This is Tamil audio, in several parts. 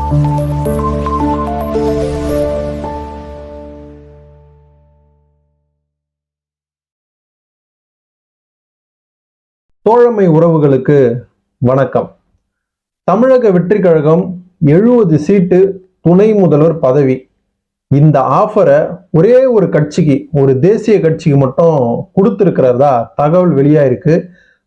தோழமை உறவுகளுக்கு வணக்கம். தமிழக வெற்றி கழகம் 70 சீட்டு துணை முதல்வர் பதவி, இந்த ஆஃபரை ஒரே ஒரு கட்சிக்கு, ஒரு தேசிய கட்சிக்கு மட்டும் கொடுத்துருக்கிறதா தகவல் வெளியாயிருக்கு.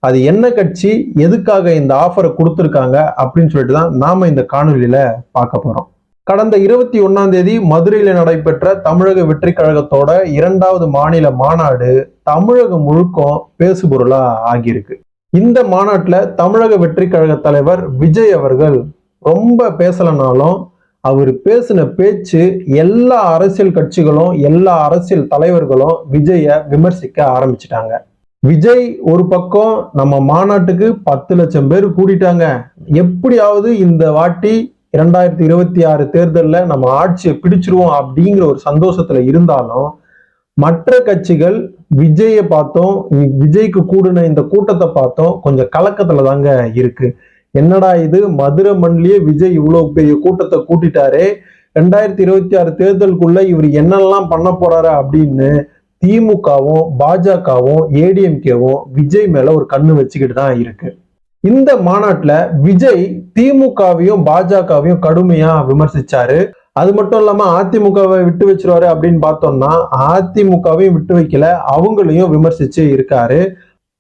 அது என்ன கட்சி, எதுக்காக இந்த ஆஃபரை கொடுத்துருக்காங்க அப்படின்னு சொல்லிட்டு தான் நாம இந்த காணொலியில பார்க்க போறோம். கடந்த 21ஆம் தேதி மதுரையில நடைபெற்ற தமிழக வெற்றி கழகத்தோட 2வது மாநில மாநாடு தமிழகம் முழுக்கும் பேசுபொருளா ஆகியிருக்கு. இந்த மாநாட்டில் தமிழக வெற்றி கழக தலைவர் விஜய் அவர்கள் ரொம்ப பேசலனாலும் அவர் பேசின பேச்சு எல்லா அரசியல் கட்சிகளும் எல்லா அரசியல் தலைவர்களும் விஜயை விமர்சிக்க ஆரம்பிச்சிட்டாங்க. விஜய் ஒரு பக்கம் நம்ம மாநாட்டுக்கு 10 லட்சம் பேர் கூட்டிட்டாங்க, எப்படியாவது இந்த வாட்டி 2026 தேர்தலில் நம்ம ஆட்சியை பிடிச்சிருவோம் அப்படிங்கிற ஒரு சந்தோஷத்துல இருந்தாலும், மற்ற கட்சிகள் விஜயை பார்த்தோம், விஜய்க்கு கூடின இந்த கூட்டத்தை பார்த்தோம் கொஞ்சம் கலக்கத்துல தாங்க இருக்கு. என்னடா இது, மதுரை மண்ணிலேயே விஜய் இவ்வளவு பெரிய கூட்டத்தை கூட்டிட்டாரே, 2026 தேர்தலுக்குள்ள இவர் என்னெல்லாம் பண்ண போறாரு அப்படின்னு திமுகவும் பாஜகவும் ஏடிஎம்கேவும் விஜய் மேல ஒரு கண்ணு வச்சுக்கிட்டு தான் இருக்கு. இந்த மாநாட்டுல விஜய் திமுகவையும் பாஜகவையும் கடுமையா விமர்சிச்சாரு. அது மட்டும் இல்லாம அதிமுகவை விட்டு வச்சிருவாரு அப்படின்னு பார்த்தோம்னா அதிமுகவையும் விட்டு வைக்கல, அவங்களையும் விமர்சிச்சு இருக்காரு.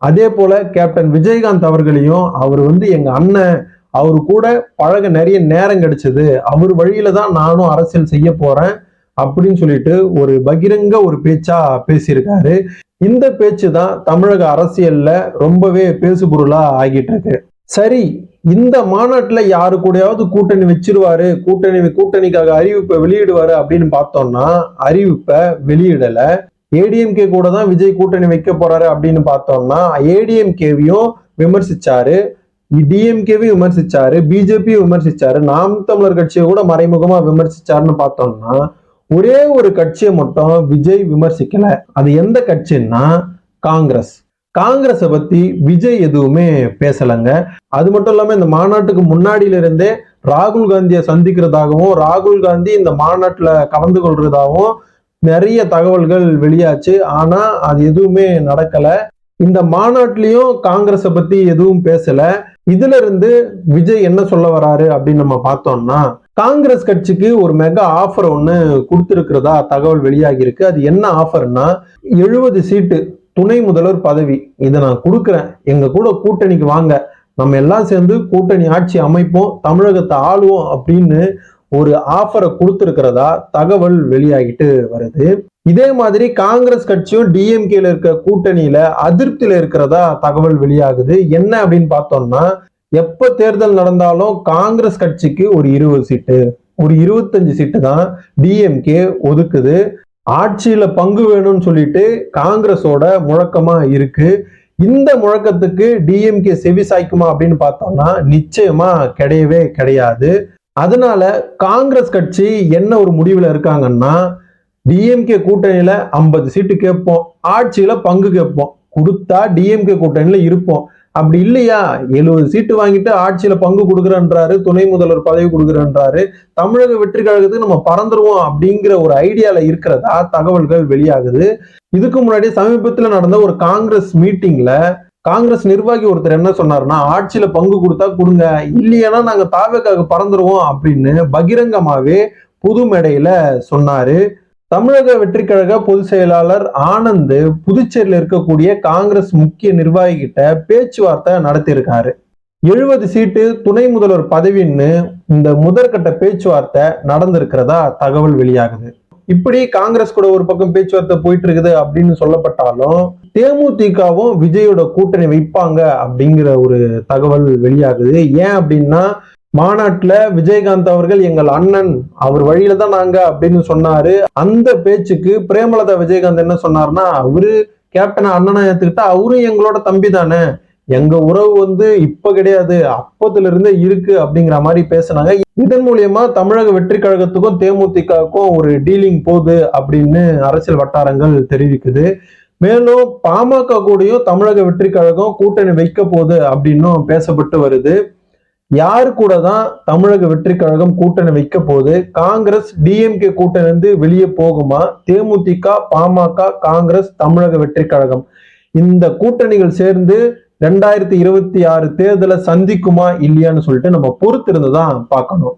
அதே போல கேப்டன் விஜயகாந்த் அவர்களையும், அவர் எங்க அண்ணன், அவரு கூட பழக நிறைய நேரம் கிடைச்சது, அவர் வழியில தான் நானும் அரசியல் செய்ய போறேன் அப்படின்னு சொல்லிட்டு ஒரு பகிரங்க ஒரு பேச்சா பேசியிருக்காரு. இந்த பேச்சு தான் தமிழக அரசியல்ல ரொம்பவே பேசுபொருளா ஆகிட்டு இருக்கு. சரி, இந்த மாநாட்டுல யாரு கூடயாவது கூட்டணி வச்சிருவாரு, கூட்டணிக்காக அறிவிப்பை வெளியிடுவாரு அப்படின்னு பார்த்தோம்னா அறிவிப்பை வெளியிடல. ஏடிஎம்கே கூட தான் விஜய் கூட்டணி வைக்க போறாரு அப்படின்னு பார்த்தோம்னா ஏடிஎம்கேவையும் விமர்சிச்சாரு, டிஎம்கேவையும் விமர்சிச்சாரு, பிஜேபியும் விமர்சிச்சாரு, நாம் தமிழர் கட்சியை கூட மறைமுகமா விமர்சிச்சாருன்னு பார்த்தோம்னா ஒரே ஒரு கட்சியை மட்டும் விஜய் விமர்சிக்கல. அது எந்த கட்சின்னா காங்கிரஸ். காங்கிரஸை பத்தி விஜய் எதுவுமே பேசலைங்க. அது மட்டும் இல்லாம இந்த மாநாட்டுக்கு முன்னாடியில இருந்தே ராகுல் காந்தியை சந்திக்கிறதாகவும் ராகுல் காந்தி இந்த மாநாட்டுல கலந்து கொள்றதாகவும் நிறைய தகவல்கள் வெளியாச்சு. ஆனா அது எதுவுமே நடக்கல. இந்த மாநாட்டிலையும் காங்கிரஸை பத்தி எதுவும் பேசல. இதுல இருந்து விஜய் என்ன சொல்ல வராரு அப்படின்னு நம்ம பார்த்தோம்னா, காங்கிரஸ் கட்சிக்கு ஒரு மெகா ஆஃபர் ஒண்ணு கொடுத்திருக்கிறதா தகவல் வெளியாகி இருக்கு. அது என்ன ஆஃபர்னா 70 சீட்டு துணை முதல்வர் பதவி, இதை நான் கொடுக்குறேன், எங்க கூட கூட்டணிக்கு வாங்க, நம்ம எல்லாம் சேர்ந்து கூட்டணி ஆட்சி அமைப்போம், தமிழகத்தை ஆளுவோம் அப்படின்னு ஒரு ஆஃபரை கொடுத்திருக்கிறதா தகவல் வெளியாகிட்டு வருது. இதே மாதிரி காங்கிரஸ் கட்சியும் டிஎம்கேல இருக்க கூட்டணியில அதிருப்தியில இருக்கிறதா தகவல் வெளியாகுது. என்ன அப்படின்னு பார்த்தோம்னா, எப்ப தேர்தல் நடந்தாலும் காங்கிரஸ் கட்சிக்கு ஒரு 20 சீட்டு, ஒரு 25 சீட்டு தான் டிஎம்கே ஒதுக்குது. ஆட்சியில பங்கு வேணும்னு சொல்லிட்டு காங்கிரஸோட முழக்கமா இருக்கு. இந்த முழக்கத்துக்கு டிஎம்கே செவி சாய்க்குமா அப்படின்னு பார்த்தோம்னா நிச்சயமா கிடையவே கிடையாது. அதனால காங்கிரஸ் கட்சி என்ன ஒரு முடிவுல இருக்காங்கன்னா, டிஎம்கே கூட்டணியில 50 சீட்டு கேட்போம், ஆட்சியில பங்கு கேட்போம், கொடுத்தா டிஎம்கே கூட்டணியில இருப்போம், அப்படி இல்லையா 70 சீட்டு வாங்கிட்டு ஆட்சியில பங்கு கொடுக்குறன்றாரு, துணை முதல்வர் பதவி கொடுக்குறன்றாரு, தமிழக வெற்றி கழகத்துக்கு நம்ம பறந்துருவோம் அப்படிங்கிற ஒரு ஐடியால இருக்கிறதா தகவல்கள் வெளியாகுது. இதுக்கு முன்னாடி சமீபத்துல நடந்த ஒரு காங்கிரஸ் மீட்டிங்ல காங்கிரஸ் நிர்வாகி ஒருத்தர் என்ன சொன்னாருன்னா, ஆட்சியில பங்கு கொடுத்தா கொடுங்க, இல்லையானா நாங்க தாவேக்காக பறந்துருவோம் அப்படின்னு பகிரங்கமாவே புது மேடையில சொன்னாரு. தமிழக வெற்றி கழக பொதுச் செயலாளர் ஆனந்த் புதுச்சேரியில இருக்கக்கூடிய காங்கிரஸ் முக்கிய நிர்வாகி கிட்ட பேச்சுவார்த்தை நடத்தியிருக்காரு. 70 சீட்டு துணை முதல்வர் பதவின்னு இந்த முதற்கட்ட பேச்சுவார்த்தை நடந்திருக்கிறதா தகவல் வெளியாகுது. இப்படி காங்கிரஸ் கூட ஒரு பக்கம் பேச்சுவார்த்தை போயிட்டு இருக்குது அப்படின்னு சொல்லப்பட்டாலும் தேமுதிகவும் விஜயோட கூட்டணி வைப்பாங்க அப்படிங்கிற ஒரு தகவல் வெளியாகுது. ஏன் அப்படின்னா, மாநாட்டுல விஜயகாந்த் அவர்கள் எங்கள் அண்ணன், அவர் வழியில தான் நாங்க அப்படின்னு சொன்னாரு. அந்த பேச்சுக்கு பிரேமலதா விஜயகாந்த் என்ன சொன்னார்னா, அவரு கேப்டனை அண்ணனை ஏத்துக்கிட்டா அவரும் எங்களோட தம்பி தானே, எங்க உறவு இப்ப கிடையாது, அப்பத்துல இருந்தே இருக்கு அப்படிங்கிற மாதிரி பேசினாங்க. இதன் மூலியமா தமிழக வெற்றி கழகத்துக்கும் தேமுதிகவுக்கும் ஒரு டீலிங் போகுது அப்படின்னு அரசியல் வட்டாரங்கள் தெரிவிக்குது. மேலும் பாமக கூடயும் தமிழக வெற்றி கழகம் கூட்டணி வைக்க போகுது அப்படின்னும் பேசப்பட்டு வருது. யாரு கூட தான் தமிழக வெற்றி கழகம் கூட்டணி வைக்க போது? காங்கிரஸ் டிஎம்கே கூட்டணி இருந்து வெளியே போகுமா? தேமுதிக, பாமக, காங்கிரஸ், தமிழக வெற்றி கழகம் இந்த கூட்டணிகள் சேர்ந்து 2026 தேர்தலை சந்திக்குமா இல்லையான்னு சொல்லிட்டு நம்ம பொறுத்திருந்து தான் பார்க்கணும்.